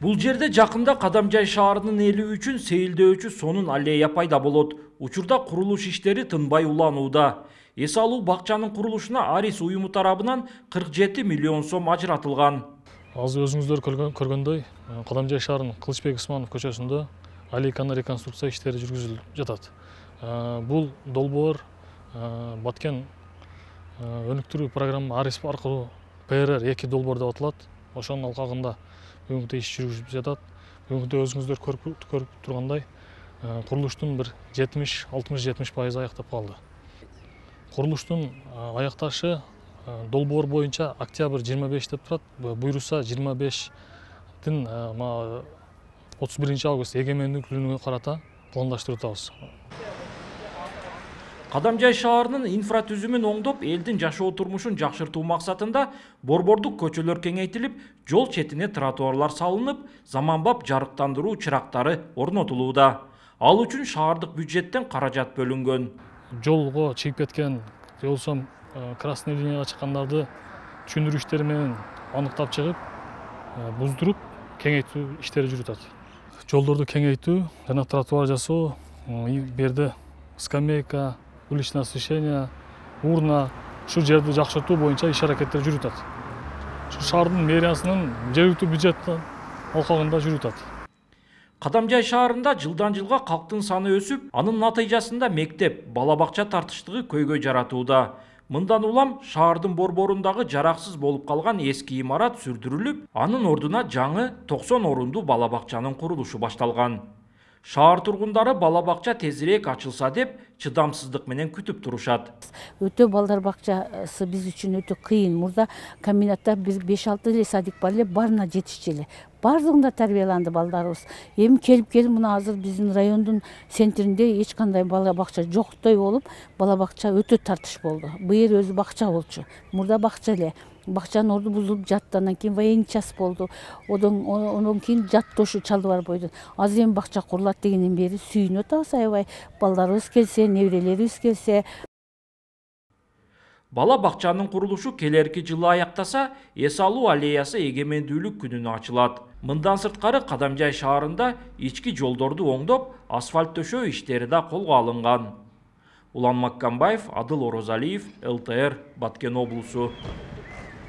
Бул жерде жакында Кадамжай шаарынын эли үчүн сейилдөөчү сонун аллея пайда болот. Учурда курулуш иштери тынбай уланууда. Эс алуу бакчанын курулушуна Арис уюму тарабынан 47 миллион сом ажыратылган. Азыр өзүңүздөр көргөндөй, Кадамжай шаарынын Кылычбек Исманов көчөсүндө аллейканы реконструкция иштери жүргүзүлүп жатат. Бул долбоор Баткен өнүктүрүү программа Арис аркылуу ПРР-2 долбоор деп аталат. Ошонун алкагында бүгүнкү иш жүргүзүлүп жатат. Бүгүнкү өзүңүздөр көрүп тургандай, курулуштун бир 60-70% аяктап калды. Курулуштун аякташы долбоор боюнча октябрь 25 деп турат. Буйруса 25-тин 31 август эгемендик күнүнө карата пландаштырып атабыз. Кадамжай шаарынын инфратүзүмүн оңдоп, элдин жашоо турмушун жакшыртуу максатында борбордук көчөлөр кеңейтилип, жол четине тротуарлар салынып, заманбап жарыктандыруу чырактары орнотулууда. Ал үчүн шаардык бюджеттен каражат бөлүнгөн. Жолго чыгып кеткен, болсо красный линияга чыккандарды түшүндүрүү иштери менен аныктап чыгып, буздуруп, кеңейтүү иштери жүрүп атат. Жолдорду кеңейтүү жана тротуар жасоо, берде скамейка, уличное освещение, урна, ушу жерди жакшыртуу боюнча иш аракеттер жүрүп атат. Ушу шаардын мэриясынын жергиликтүү бюджеттин алкагында жүрүп атат. Кадамжай шаарында жылдан жылга калктын саны өсүп, анын натыйжасында мектеп, бала бакча тартыштыгы көйгөй жаратууда. Мындан улам шаардын борборундагы жараксыз болуп калган эски имарат сүрдүрүлүп, анын ордуна жаңы 90 орундуу бала бакчанын курулушу башталган. Шаар тургундары бала бакча тезирээк ачылса деп чыдамсыздык менен күтүп турушат. Өтө балдар бакчасы биз үчүн өтө кыйын. Мурда комбинатта бир 5-6 эле садик бар эле, баарына жетишчү эле. Бардыгында тарбияланды балдарыбыз. Эми келип мына азыр биздин райондун центринде эч кандай бала бакча жоктой болуп, бала бакча өтө тартыш болду. Быйыр өзү бакча болчу. Мурда бакча эле. Бакчанын орду бузулуп жатты, андан кийин военный час болду. Одан кийин жаттошу Чалдыбар бойдон. Азыр эми бакча курулат дегенден бери сүйүнүп атабыз аябай. Балдарыбыз келсе, неберелерибиз келсе. Бала бакчанын курулушу келерки жылы аяктаса, эс алуу аллеясы эгемендүүлүк күнүнө ачылат. Мындан сырткары Кадамжай шаарында ички жолдорду оңдоп, асфальт төшөө иштери да колго алынган. Улан Маккамбаев, Адыл Орозалиев, ЛТР, Баткен облусу.